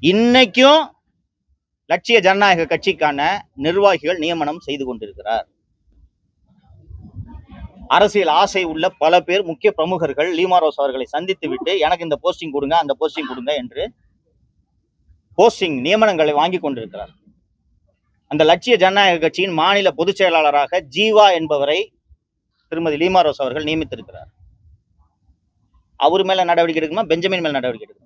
இன்னைக்கும் லட்சிய ஜனநாயக கட்சிக்கான நிர்வாகிகள் நியமனம் செய்து கொண்டிருக்கிறார். அரசியல் ஆசை உள்ள பல பேர், முக்கிய பிரமுகர்கள் லீமாரோஸ் அவர்களை சந்தித்து விட்டு எனக்கு இந்த போஸ்டிங் கொடுங்க, அந்த போஸ்டிங் கொடுங்க என்று போஸ்டிங் நியமனங்களை வாங்கி கொண்டிருக்கிறார். அந்த லட்சிய ஜனநாயக கட்சியின் மாநில பொதுச் செயலாளராக ஜீவா என்பவரை திருமதி லீமாரோஸ் அவர்கள் நியமித்திருக்கிறார். அவர் மேல நடவடிக்கை எடுக்கணுமா, பெஞ்சமின் மேல நடவடிக்கை எடுக்கணுமா?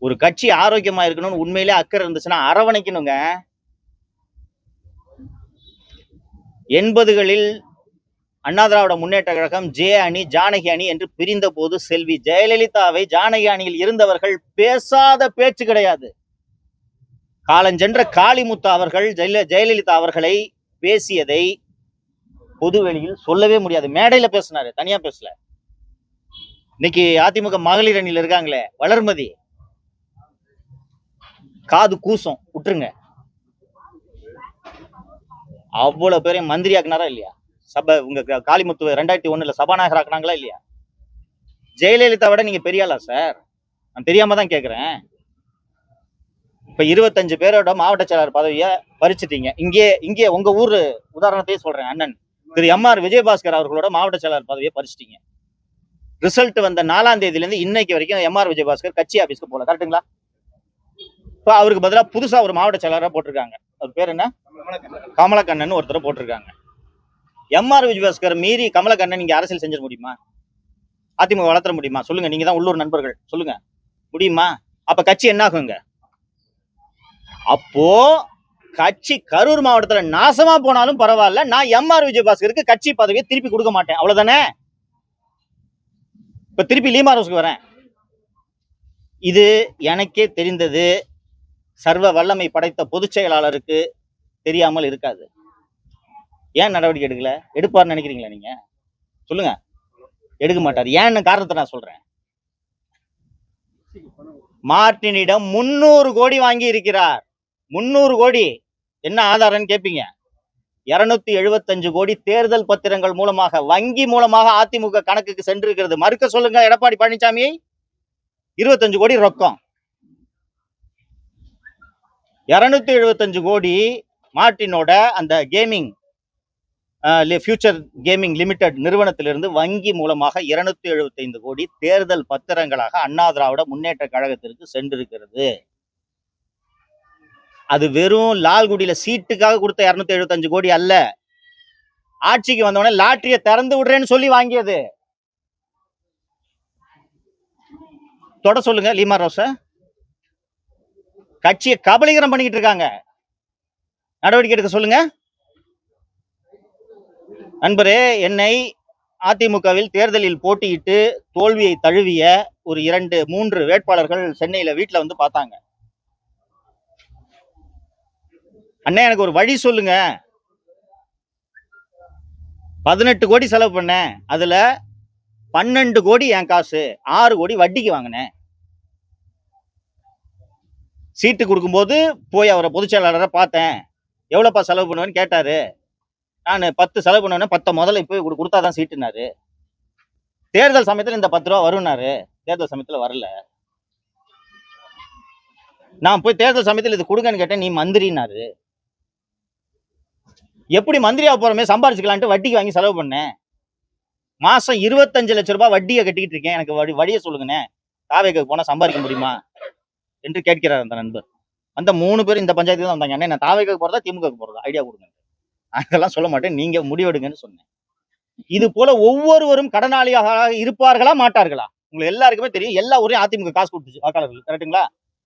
ஒரு கட்சி ஆரோக்கியமா இருக்கணும்னு உண்மையிலே அக்கறை இருந்துச்சுன்னா அரவணைக்கணுங்க. 80களில் அண்ணா திராவிட முன்னேற்ற கழகம் ஜே அணி ஜானகி அணி என்று பிரிந்த போது செல்வி ஜெயலலிதாவை ஜானகி அணியில் இருந்தவர்கள் பேசாத பேச்சு கிடையாது. காலஞ்சென்ற காளிமுத்து அவர்கள் ஜெயலலிதா அவர்களை பேசியதை பொதுவெளியில் சொல்லவே முடியாது. மேடையில பேசினாரு, தனியா பேசல. இன்னைக்கு அதிமுக மகளிர் அணியில் இருக்காங்களே வளர்மதி, காது கூசம் விட்டுருங்க. அவ்வளவு பேரையும் மந்திரி ஆக்குனாரா இல்லையா? சபை உங்க காளிமுத்து 2001 சபாநாயகர் ஆக்குனாங்களா இல்லையா? ஜெயலலிதா விட நீங்க பெரியாளா சார்? நான் தெரியாம தான் கேக்குறேன். இப்ப 25 பேரோட மாவட்ட செயலாளர் பதவியை பறிச்சுட்டீங்க. இங்கே உங்க ஊரு உதாரணத்தையே சொல்றேன். அண்ணன் திரு எம்.ஆர். விஜயபாஸ்கர் அவர்களோட மாவட்ட செயலாளர் பதவியை பறிச்சிட்டீங்க. ரிசல்ட் வந்த 4ஆம் தேதியில இருந்து இன்னைக்கு வரைக்கும் எம்.ஆர். விஜயபாஸ்கர் கட்சி ஆபீஸ்க்கு போல. கரெக்டுங்களா? இப்ப அவருக்கு பதிலாக புதுசா ஒரு மாவட்ட செயலாளராக போட்டிருக்காங்க. அவர் பேர் என்ன? கமலக்கண்ணன் ஒருத்தர் போட்டிருக்காங்க. எம்.ஆர். விஜயபாஸ்கர் மீறி கமலக்கண்ணன் நீங்க அரசியல் செஞ்சிட முடியுமா? அதிமுக வளர்த்துற முடியுமா? சொல்லுங்க. நீங்க தான் உள்ளூர் நண்பர்கள், சொல்லுங்க, முடியுமா? அப்ப கட்சி என்ன ஆகுங்க? அப்போ கட்சி கரூர் மாவட்டத்துல நாசமா போனாலும் பரவாயில்ல, நான் எம்.ஆர். விஜயபாஸ்கருக்கு கட்சி பதவியை திருப்பி கொடுக்க மாட்டேன். அவ்வளவுதானே? இப்ப திருப்பி லீமாரோஸ்க்கு வரேன். இது எனக்கே தெரிந்தது, சர்வ வல்லமை படைத்த பொதுச் செயலாளருக்கு தெரியாமல் இருக்காது. ஏன் நடவடிக்கை எடுக்கல? எடுப்பார்னு நினைக்கிறீங்களா நீங்க? சொல்லுங்க. எடுக்க மாட்டார். ஏன்னு காரணத்தை நான் சொல்றேன். மார்டினிடம் 300 கோடி வாங்கி இருக்கிறார். 300 கோடி என்ன ஆதாரம்னு கேட்பீங்க. 275 கோடி தேர்தல் பத்திரங்கள் மூலமாக, வங்கி மூலமாக அதிமுக கணக்குக்கு சென்றிருக்கிறது. மறுக்க சொல்லுங்க எடப்பாடி பழனிசாமியை. 25 கோடி ரொக்கம். 275 கோடி மார்டினோட அந்த கேமிங் ஃபியூச்சர் கேமிங் லிமிடெட் நிறுவனத்திலிருந்து வங்கி மூலமாக 275 கோடி தேர்தல் பத்திரங்களாக அண்ணா திராவிட முன்னேற்ற கழகத்திற்கு சென்றிருக்கிறது. அது வெறும் லால்குடியில சீட்டுக்காக கொடுத்த 275 கோடி அல்ல. ஆட்சிக்கு வந்தவொடனே லாட்டரியை திறந்து விடுறேன்னு சொல்லி வாங்கியது. தொட சொல்லுங்க லீமாரோஸ. கட்சியை கபலீகரம் பண்ணிக்கிட்டு இருக்காங்க. நடவடிக்கை எடுக்க சொல்லுங்க. நண்பரே, என்னை அதிமுகவில் தேர்தலில் போட்டியிட்டு தோல்வியை தழுவிய ஒரு 2-3 வேட்பாளர்கள் சென்னையில வீட்டுல வந்து பார்த்தாங்க. அண்ணே, எனக்கு ஒரு வழி சொல்லுங்க. 18 கோடி செலவு பண்ணேன். அதுல 12 கோடி என் காசு, 6 கோடி வட்டிக்கு வாங்கினேன். சீட்டு கொடுக்கும்போது போய் அவரை பொதுச் செயலாளரை பார்த்தேன். எவ்வளோப்பா செலவு பண்ணுவேன்னு கேட்டாரு. நான் 10 செலவு பண்ணுவேன், 10 முதல்ல போய் கொடுத்தாதான் சீட்டுனாரு. தேர்தல் சமயத்தில் இந்த 10 ரூபா வரும்னாரு. தேர்தல் சமயத்தில் வரல. நான் போய் தேர்தல் சமயத்தில் இது கொடுங்கன்னு கேட்டேன். நீ மந்திரினாரு. எப்படி மந்திரியா போறமே சம்பாரிச்சுக்கலான்ட்டு வட்டிக்கு வாங்கி செலவு பண்ணேன். மாசம் 25 லட்சம் ரூபாய் வட்டியை கட்டிக்கிட்டு இருக்கேன். எனக்கு வழியை சொல்லுங்கண்ணே. தாவேக்கு போனா சம்பாதிக்க முடியுமா என்று கேட்கிறார் அந்த நண்பர். அந்த 3 பேரும் இந்த பஞ்சாயத்து தான் வந்தாங்க. அண்ணே, நான் தாவேக்கு போறதா திமுக போறதா ஐடியா கொடுங்க. அதெல்லாம் சொல்ல மாட்டேன், நீங்க முடிவெடுங்கன்னு சொன்னேன். இது போல ஒவ்வொருவரும் கடனாளியாக இருப்பார்களா மாட்டார்களா? உங்களுக்கு எல்லாருக்குமே தெரியும். எல்லா ஊரையும் அதிமுக காசு கொடுத்துச்சு வாக்காளர்கள். கரெக்டுங்களா?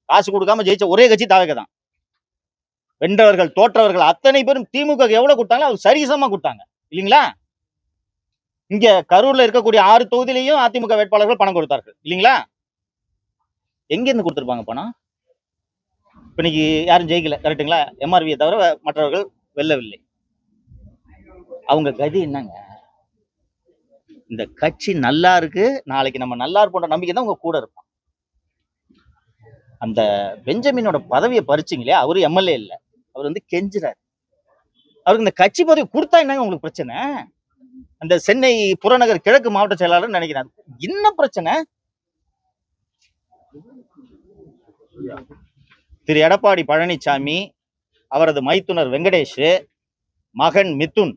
காசு கொடுக்காம ஜெயிச்ச ஒரே கட்சி தாவேக தான். வென்றவர்கள் தோற்றவர்கள் அத்தனை பேரும் திமுக எவ்வளவு கொடுத்தாங்களோ அது சரிசமா கொடுத்தாங்க இல்லைங்களா? இங்க கரூர்ல இருக்கக்கூடிய 6 தொகுதியிலையும் அதிமுக வேட்பாளர்கள் பணம் கொடுத்தார்கள் இல்லைங்களா? எங்க இருந்து கொடுத்துருப்பாங்க பணம்? இப்ப இன்னைக்கு யாரும் ஜெயிக்கல. கரெக்டுங்களா? எம்ஆர்வியை தவிர மற்றவர்கள் வெல்லவில்லை. அவங்க கதி என்னங்க? இந்த கட்சி நல்லா இருக்கு, நாளைக்கு நம்ம நல்லா இருப்போன்ற நம்பிக்கை தான் உங்க கூட இருப்பான். அந்த பெஞ்சமினோட பதவியை பறிச்சிங்களே, அவரு எம்எல்ஏ இல்ல, அவர் வந்து கெஞ்சுறாரு. அவருக்கு இந்த கட்சி பதவி கொடுத்தா என்னங்க உங்களுக்கு பிரச்சனை? அந்த சென்னை புறநகர் கிழக்கு மாவட்ட செயலாளர் நினைக்கிறார். என்ன பிரச்சனை? திரு எடப்பாடி பழனிசாமி, அவரது மைத்துனர் வெங்கடேஷ், மகன் மிதுன்,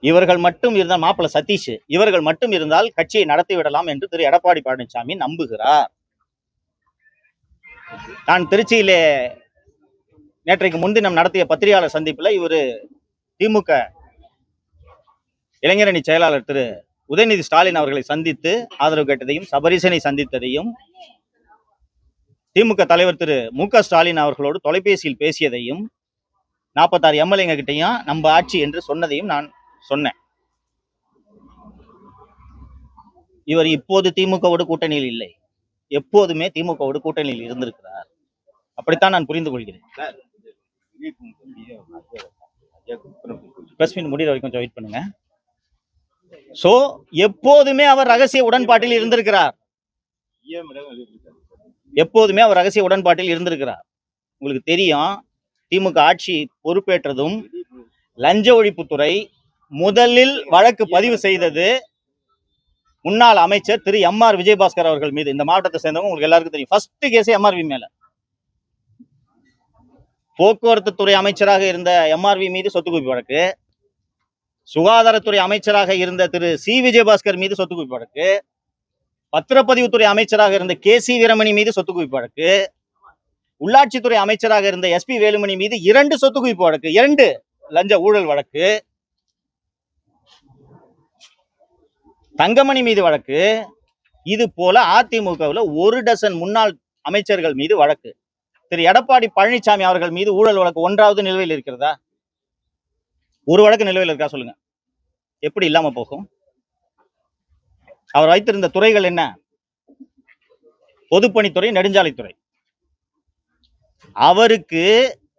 இவர்கள் மட்டும் இருந்தால், மாப்பிள்ள சதீஷ், இவர்கள் மட்டும் இருந்தால் கட்சியை நடத்திவிடலாம் என்று திரு எடப்பாடி பழனிசாமி நம்புகிறார். நான் திருச்சியிலே நேற்றைக்கு முன்தினம் நடத்திய பத்திரிகையாளர் சந்திப்பில் இவர் திமுக இளைஞரணி செயலாளர் திரு உதயநிதி ஸ்டாலின் அவர்களை சந்தித்து ஆதரவு கேட்டதையும், சபரீசனை சந்தித்ததையும், திமுக தலைவர் திரு மு.க. ஸ்டாலின் அவர்களோடு தொலைபேசியில் பேசியதையும், 46 எம்எல்ஏங்க கிட்டையும் நம்ம ஆட்சி என்று சொன்னதையும் நான் சொன்னேன். இவர் இப்போது திமுகவோடு கூட்டணியில் இல்லை, எப்போதுமே திமுகவோடு கூட்டணியில் இருந்திருக்கிறார். அப்படித்தான் நான் புரிந்து கொள்கிறேன். பிரஸ் மீட் முடிகிற வரைக்கும் கொஞ்சம் வெயிட் பண்ணுங்க. சோ எப்போதுமே அவர் ரகசிய உடன்பாட்டில் இருந்திருக்கிறார். எப்போதுமே அவர் ரகசிய உடன்பாட்டில் இருந்திருக்கிறார். உங்களுக்கு தெரியும், திமுக ஆட்சி பொறுப்பேற்றதும் லஞ்ச ஒழிப்புத்துறை முதலில் வழக்கு பதிவு செய்தது முன்னாள் அமைச்சர் திரு எம்.ஆர். விஜயபாஸ்கர் அவர்கள் மீது. இந்த மாவட்டத்தை சேர்ந்தவங்க உங்களுக்கு எல்லாருக்கும் தெரியும். ஃபர்ஸ்ட் கேஸ் எம்ஆர்வி மேல. போக்குவரத்து துறை அமைச்சராக இருந்த எம்ஆர்வி மீது சொத்து குவிப்பு வழக்கு, சுகாதாரத்துறை அமைச்சராக இருந்த திரு சி விஜயபாஸ்கர் மீது சொத்து குவிப்பு வழக்கு, பத்திரப்பதிவுத்துறை அமைச்சராக இருந்த கே.சி. வீரமணி மீது சொத்து குவிப்பு வழக்கு, உள்ளாட்சித்துறை அமைச்சராக இருந்த எஸ்.பி. வேலுமணி மீது 2 சொத்து குவிப்பு வழக்கு, 2 லஞ்ச ஊழல் வழக்கு, தங்கமணி மீது வழக்கு. இது போல அதிமுகவில் 1 டசன் முன்னாள் அமைச்சர்கள் மீது வழக்கு. திரு எடப்பாடி பழனிசாமி அவர்கள் மீது ஊழல் வழக்கு 1வது நிலுவையில் இருக்கிறதா? ஒரு வழக்கு நிலுவையில் இருக்கா சொல்லுங்க. எப்படி இல்லாம போகும்? அவர் வைத்திருந்த துறைகள் என்ன? பொதுப்பணித்துறை, நெடுஞ்சாலைத்துறை. அவருக்கு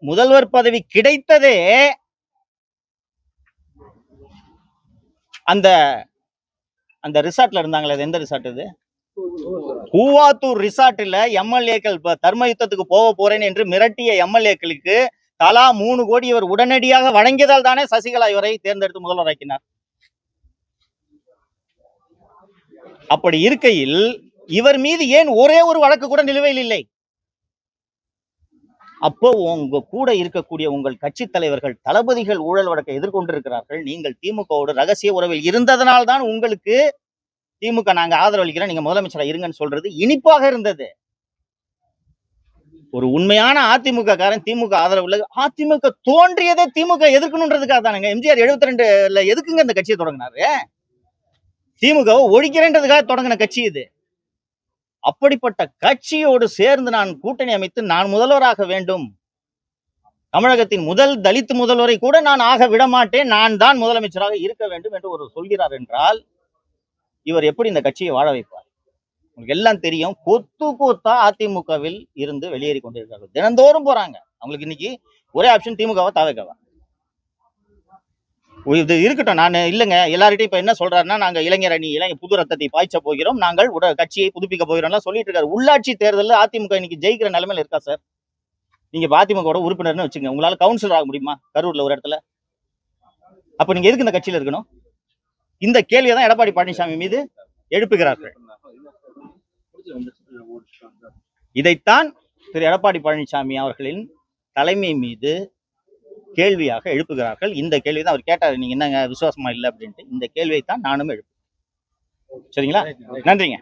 முதல்வர் பதவி கிடைத்ததே அந்த அந்த ரிசார்ட்ல இருந்தாங்களே, எந்த ரிசார்ட் இது? கூவாத்தூர் ரிசார்ட்ல எம்எல்ஏக்கள் தர்ம யுத்தத்துக்கு போக போறேன் என்று மிரட்டிய எம்எல்ஏக்களுக்கு தலா 3 கோடி இவர் உடனடியாக வழங்கியதால் தானே சசிகலா இவரை தேர்ந்தெடுத்து முதல்வராக்கினார். அப்படி இருக்கையில் இவர் மீது ஏன் ஒரே ஒரு வழக்கு கூட நிலுவையில் இல்லை? அப்போ உங்க கூட இருக்கக்கூடிய உங்கள் கட்சி தலைவர்கள், தளபதிகள் ஊழல் வழக்கை எதிர்கொண்டிருக்கிறார்கள். நீங்கள் திமுகவோடு ரகசிய உறவில் இருந்ததனால் தான் உங்களுக்கு திமுக நாங்க ஆதரவளிக்கிறோம், நீங்க முதலமைச்சரா இருங்கன்னு சொல்றது இனிப்பாக இருந்தது. ஒரு உண்மையான அதிமுக காரன் திமுக ஆதரவு, அதிமுக தோன்றியதே திமுக எதிர்க்கணுன்றதுக்காக தானுங்க. எம்ஜிஆர் 72ல எதுக்குங்க இந்த கட்சியை தொடங்கினாரு? திமுகவை ஒழிக்கிறேன்றதுக்காக தொடங்கின கட்சி இது. அப்படிப்பட்ட கட்சியோடு சேர்ந்து நான் கூட்டணி அமைத்து நான் முதல்வராக வேண்டும், தமிழகத்தின் முதல் தலித் முதல்வரை கூட நான் ஆக விடமாட்டேன், நான் தான் முதலமைச்சராக இருக்க வேண்டும் என்று ஒரு சொல்கிறார் என்றால் இவர் எப்படி இந்த கட்சியை வாழ வைப்பார்? உங்களுக்கு எல்லாம் தெரியும், கொத்து கொத்தா அதிமுகவில் இருந்து வெளியேறி கொண்டிருக்கிறார்கள். தினந்தோறும் போறாங்க. அவங்களுக்கு இன்னைக்கு ஒரே ஆப்ஷன் திமுகவா தாவேகவா. இது இருக்கட்டும், நான் இல்லைங்க எல்லார்கிட்டையும் இப்ப என்ன சொல்றாருன்னா, நாங்க இளைஞர் அணி புது ரத்தத்தை பாய்ச்ச போகிறோம், நாங்கள் கட்சியை புதுப்பிக்க போகிறோம் சொல்லிட்டு இருக்காரு. உள்ளாட்சி தேர்தலில் அதிமுக இன்னைக்கு ஜெயிக்கிற நிலைமையில இருக்கா சார்? நீங்க அதிமுக உறுப்பினர்னு வச்சுங்க, உங்களால கவுன்சிலர் ஆக முடியுமா கரூர்ல ஒரு இடத்துல? அப்ப நீங்க எதுக்கு இந்த கட்சியில இருக்கணும்? இந்த கேள்வியை தான் எடப்பாடி பழனிசாமி மீது எழுப்புகிறார்கள். இதைத்தான் திரு எடப்பாடி பழனிசாமி அவர்களின் தலைமை மீது கேள்வியாக எழுப்புகிறார்கள். இந்த கேள்வி தான் அவர் கேட்டார், நீங்க என்னங்க விசுவாசமா இல்லை அப்படின்ட்டு. இந்த கேள்வியை தான் நானும் எழுப்பு. சரிங்களா? நன்றிங்க.